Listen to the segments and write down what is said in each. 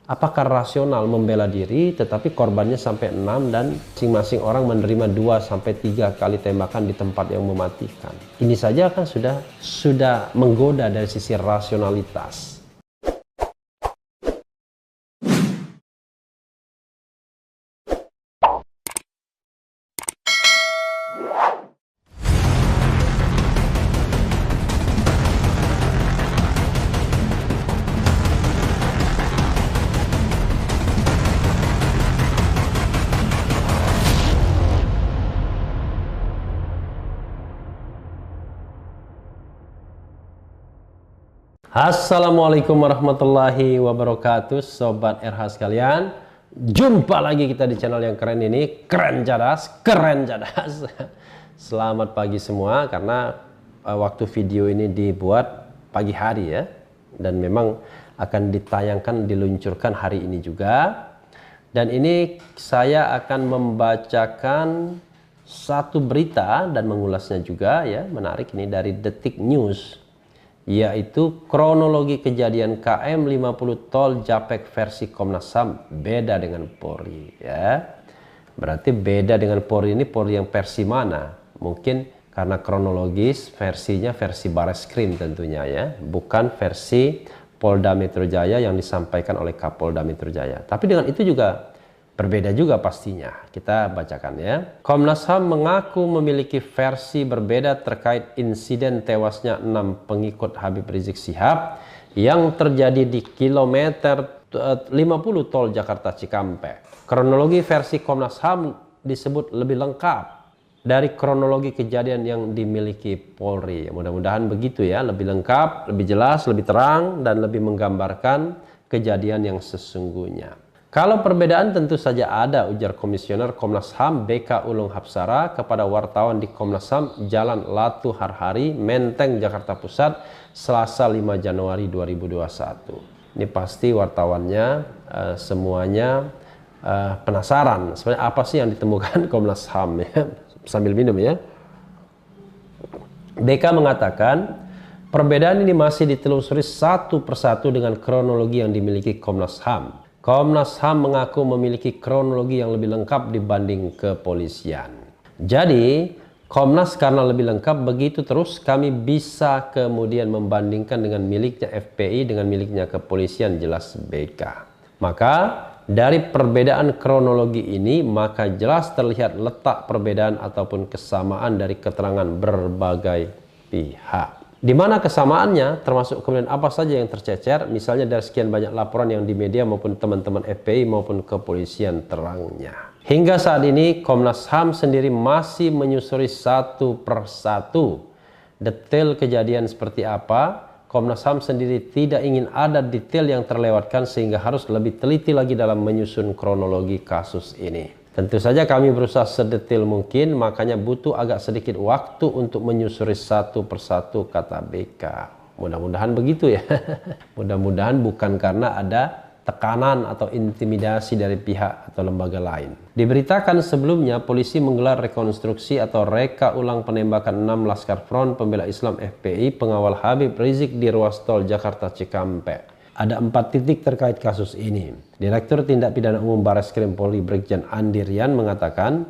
Apakah rasional membela diri tetapi korbannya sampai 6 dan masing-masing orang menerima 2-3 kali tembakan di tempat yang mematikan? Ini saja kan sudah menggoda dari sisi rasionalitas. Assalamualaikum warahmatullahi wabarakatuh, Sobat RH sekalian. Jumpa lagi kita di channel yang keren ini, keren cadas. Selamat pagi semua, karena waktu video ini dibuat pagi hari ya, dan memang akan ditayangkan, diluncurkan hari ini juga. Dan ini saya akan membacakan satu berita dan mengulasnya juga ya, menarik ini dari Detik News, yaitu kronologi kejadian KM 50 tol Japek versi Komnas HAM beda dengan Polri ya. Berarti beda dengan Polri ini, Polri yang versi mana? Mungkin karena kronologis versinya versi Bareskrim tentunya ya, bukan versi Polda Metro Jaya yang disampaikan oleh Kapolda Metro Jaya. Tapi dengan itu juga berbeda juga pastinya. Kita bacakan ya. Komnas HAM mengaku memiliki versi berbeda terkait insiden tewasnya 6 pengikut Habib Rizik Syihab yang terjadi di kilometer 50 tol Jakarta Cikampek. Kronologi versi Komnas HAM disebut lebih lengkap dari kronologi kejadian yang dimiliki Polri. Mudah-mudahan begitu ya, lebih lengkap, lebih jelas, lebih terang, dan lebih menggambarkan kejadian yang sesungguhnya. Kalau perbedaan tentu saja ada, ujar Komisioner Komnas HAM BK Ulung Hapsara kepada wartawan di Komnas HAM Jalan Latu Harhari, Menteng, Jakarta Pusat, Selasa 5 Januari 2021. Ini pasti wartawannya semuanya penasaran sebenarnya apa sih yang ditemukan Komnas HAM ya. Sambil minum ya. BK mengatakan perbedaan ini masih ditelusuri satu persatu dengan kronologi yang dimiliki Komnas HAM. Komnas HAM mengaku memiliki kronologi yang lebih lengkap dibanding kepolisian. Jadi, Komnas karena lebih lengkap, begitu terus kami bisa kemudian membandingkan dengan miliknya FPI dengan miliknya kepolisian, jelas BK. Maka, dari perbedaan kronologi ini, maka jelas terlihat letak perbedaan ataupun kesamaan dari keterangan berbagai pihak. Di mana kesamaannya, termasuk kemudian apa saja yang tercecer, misalnya dari sekian banyak laporan yang di media maupun teman-teman FPI maupun kepolisian terangnya. Hingga saat ini Komnas HAM sendiri masih menyusuri satu persatu detail kejadian seperti apa. Komnas HAM sendiri tidak ingin ada detail yang terlewatkan sehingga harus lebih teliti lagi dalam menyusun kronologi kasus ini. Tentu saja kami berusaha sedetail mungkin, makanya butuh agak sedikit waktu untuk menyusuri satu persatu, kata BK. Mudah-mudahan begitu ya. Mudah-mudahan bukan karena ada tekanan atau intimidasi dari pihak atau lembaga lain. Diberitakan sebelumnya polisi menggelar rekonstruksi atau reka ulang penembakan 6 Laskar Front Pembela Islam FPI pengawal Habib Rizik di ruas tol Jakarta Cikampek. Ada 4 titik terkait kasus ini. Direktur Tindak Pidana Umum Bareskrim Polri Brigjen Andi Rian mengatakan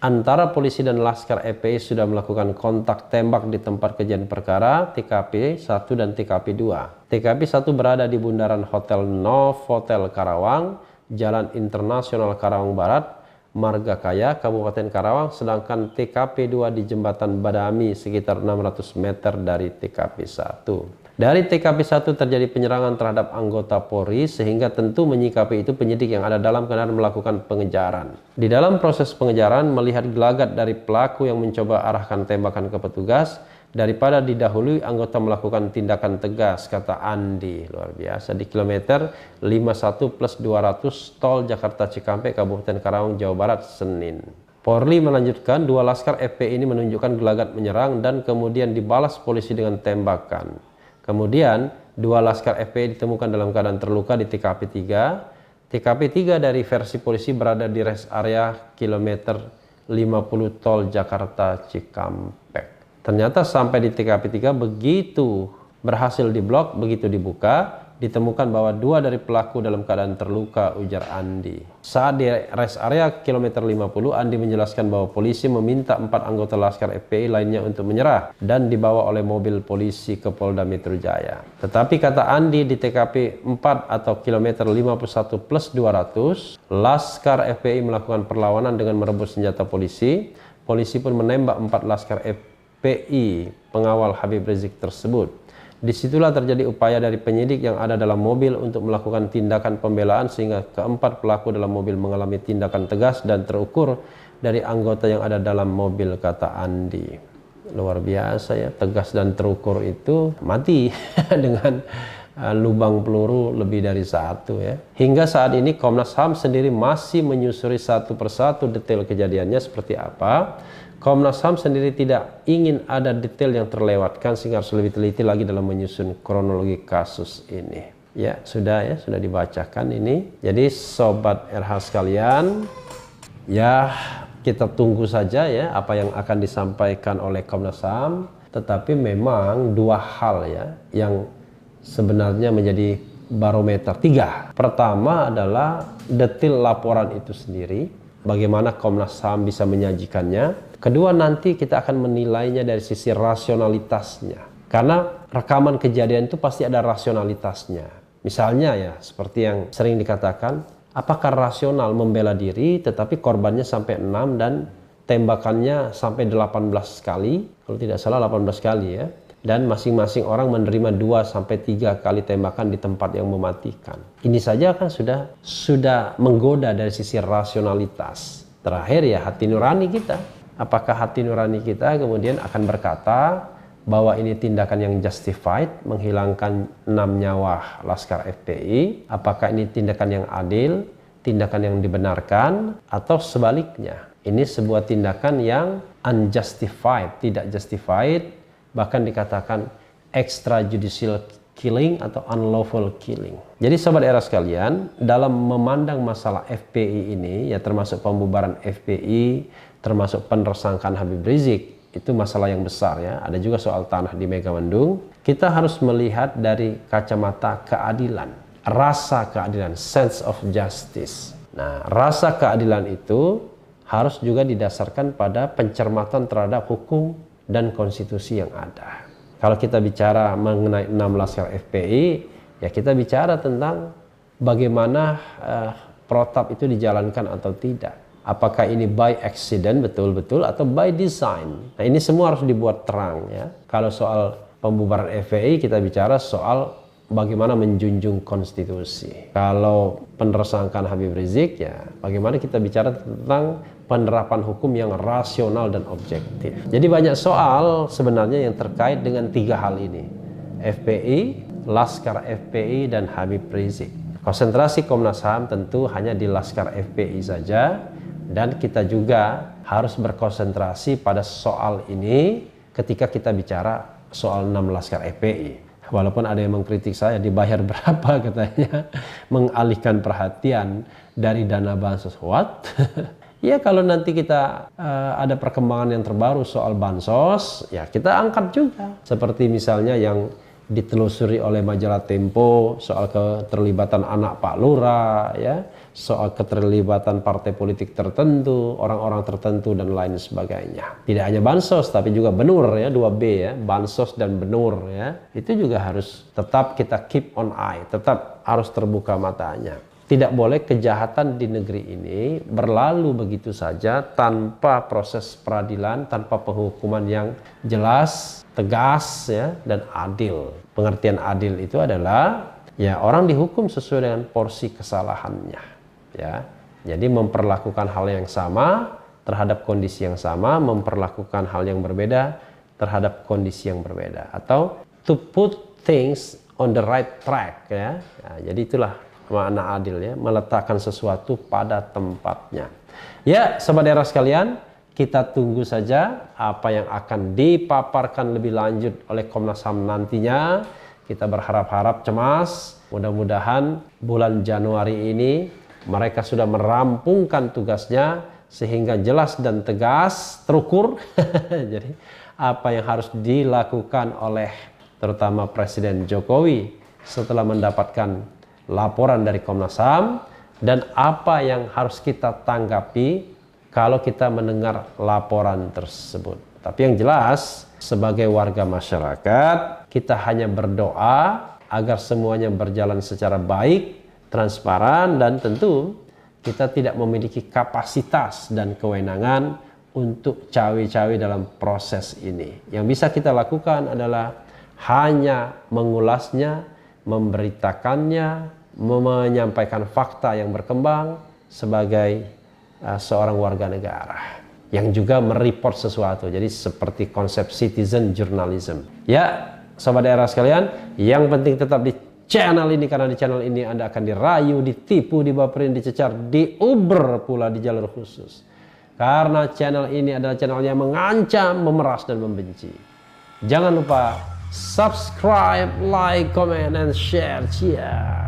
antara polisi dan Laskar FPI sudah melakukan kontak tembak di tempat kejadian perkara TKP 1 dan TKP 2. TKP 1 berada di bundaran Hotel Novotel Karawang, Jalan Internasional Karawang Barat, Marga Kaya, Kabupaten Karawang, sedangkan TKP 2 di Jembatan Badami sekitar 600 meter dari TKP 1. Dari TKP 1 terjadi penyerangan terhadap anggota Polri sehingga tentu menyikapi itu penyidik yang ada dalam keadaan melakukan pengejaran. Di dalam proses pengejaran melihat gelagat dari pelaku yang mencoba arahkan tembakan ke petugas, daripada didahului anggota melakukan tindakan tegas, kata Andi. Luar biasa. Di kilometer 51+200 tol Jakarta Cikampek, Kabupaten Karawang, Jawa Barat, Senin. Polri melanjutkan 2 Laskar FPI ini menunjukkan gelagat menyerang dan kemudian dibalas polisi dengan tembakan. Kemudian 2 Laskar FPI ditemukan dalam keadaan terluka di TKP 3. TKP 3 dari versi polisi berada di rest area kilometer 50 tol Jakarta Cikampek. Ternyata sampai di TKP 3 begitu berhasil diblok, begitu dibuka, ditemukan bahwa 2 dari pelaku dalam keadaan terluka, ujar Andi. Saat di rest area kilometer 50, Andi menjelaskan bahwa polisi meminta 4 anggota Laskar FPI lainnya untuk menyerah dan dibawa oleh mobil polisi ke Polda Metro Jaya. Tetapi kata Andi, di TKP 4 atau kilometer 51 plus 200, Laskar FPI melakukan perlawanan dengan merebut senjata polisi. Polisi pun menembak 4 Laskar FPI pengawal Habib Rizik tersebut. Disitulah terjadi upaya dari penyidik yang ada dalam mobil untuk melakukan tindakan pembelaan sehingga keempat pelaku dalam mobil mengalami tindakan tegas dan terukur dari anggota yang ada dalam mobil, kata Andi. Luar biasa ya, tegas dan terukur itu mati dengan lubang peluru lebih dari 1 ya. Hingga saat ini Komnas HAM sendiri masih menyusuri satu persatu detail kejadiannya seperti apa. Komnas HAM sendiri tidak ingin ada detail yang terlewatkan sehingga harus lebih teliti lagi dalam menyusun kronologi kasus ini. Ya, sudah dibacakan ini. Jadi sobat RH sekalian, ya kita tunggu saja ya apa yang akan disampaikan oleh Komnas HAM. Tetapi memang 2 hal ya yang sebenarnya menjadi barometer. 3. Pertama adalah detail laporan itu sendiri, bagaimana Komnas HAM bisa menyajikannya. Kedua, nanti kita akan menilainya dari sisi rasionalitasnya. Karena rekaman kejadian itu pasti ada rasionalitasnya. Misalnya ya, seperti yang sering dikatakan, apakah rasional membela diri tetapi korbannya sampai 6 dan tembakannya sampai 18 kali, kalau tidak salah 18 kali ya. Dan masing-masing orang menerima 2-3 kali tembakan di tempat yang mematikan. Ini saja kan sudah menggoda dari sisi rasionalitas. Terakhir ya hati nurani kita. Apakah hati nurani kita kemudian akan berkata bahwa ini tindakan yang justified, menghilangkan 6 nyawa Laskar FPI? Apakah ini tindakan yang adil, tindakan yang dibenarkan, atau sebaliknya? Ini sebuah tindakan yang unjustified, tidak justified, bahkan dikatakan extrajudicial killing atau unlawful killing. Jadi sobat era sekalian, dalam memandang masalah FPI ini, ya termasuk pembubaran FPI, termasuk penersangkaan Habib Rizik, itu masalah yang besar ya. Ada juga soal tanah di Megamendung. Kita harus melihat dari kacamata keadilan, rasa keadilan, sense of justice. Nah, rasa keadilan itu harus juga didasarkan pada pencermatan terhadap hukum dan konstitusi yang ada. Kalau kita bicara mengenai 6 Laskar FPI, ya kita bicara tentang bagaimana protap itu dijalankan atau tidak. Apakah ini by accident betul-betul atau by design? Nah, ini semua harus dibuat terang ya. Kalau soal pembubaran FPI kita bicara soal bagaimana menjunjung konstitusi. Kalau penersangkaan Habib Rizik ya bagaimana kita bicara tentang penerapan hukum yang rasional dan objektif. Jadi banyak soal sebenarnya yang terkait dengan 3 hal ini. FPI, Laskar FPI, dan Habib Rizik. Konsentrasi Komnas HAM tentu hanya di Laskar FPI saja. Dan kita juga harus berkonsentrasi pada soal ini ketika kita bicara soal 6 Laskar FPI. Walaupun ada yang mengkritik saya, dibayar berapa katanya, mengalihkan perhatian dari dana bansos. What? Ya kalau nanti kita ada perkembangan yang terbaru soal bansos, ya kita angkat juga. Seperti misalnya yang ditelusuri oleh majalah Tempo soal keterlibatan anak Pak Lurah, ya, soal keterlibatan partai politik tertentu, orang-orang tertentu dan lain sebagainya. Tidak hanya bansos tapi juga benur ya, 2B ya, bansos dan benur ya. Itu juga harus tetap kita keep on eye, tetap harus terbuka matanya. Tidak boleh kejahatan di negeri ini berlalu begitu saja tanpa proses peradilan, tanpa penghukuman yang jelas, tegas ya, dan adil. Pengertian adil itu adalah ya orang dihukum sesuai dengan porsi kesalahannya ya. Jadi memperlakukan hal yang sama terhadap kondisi yang sama, memperlakukan hal yang berbeda terhadap kondisi yang berbeda, atau to put things on the right track ya. Nah, jadi itulah makna adil ya, meletakkan sesuatu pada tempatnya. Ya, sobat era sekalian, kita tunggu saja apa yang akan dipaparkan lebih lanjut oleh Komnas HAM nantinya. Kita berharap-harap cemas, mudah-mudahan bulan Januari ini mereka sudah merampungkan tugasnya sehingga jelas dan tegas, terukur. Jadi apa yang harus dilakukan oleh terutama Presiden Jokowi setelah mendapatkan laporan dari Komnas HAM dan apa yang harus kita tanggapi kalau kita mendengar laporan tersebut. Tapi yang jelas, sebagai warga masyarakat, kita hanya berdoa agar semuanya berjalan secara baik, transparan, dan tentu kita tidak memiliki kapasitas dan kewenangan untuk cawe-cawe dalam proses ini. Yang bisa kita lakukan adalah hanya mengulasnya, memberitakannya, menyampaikan fakta yang berkembang sebagai seorang warga negara yang juga mereport sesuatu. Jadi seperti konsep citizen journalism. Ya, sobat daerah sekalian, yang penting tetap di channel ini, karena di channel ini Anda akan dirayu, ditipu, dibaperin, dicecar, diuber pula di jalur khusus. Karena channel ini adalah channel yang mengancam, memeras, dan membenci. Jangan lupa subscribe, like, comment, and share. Cheers.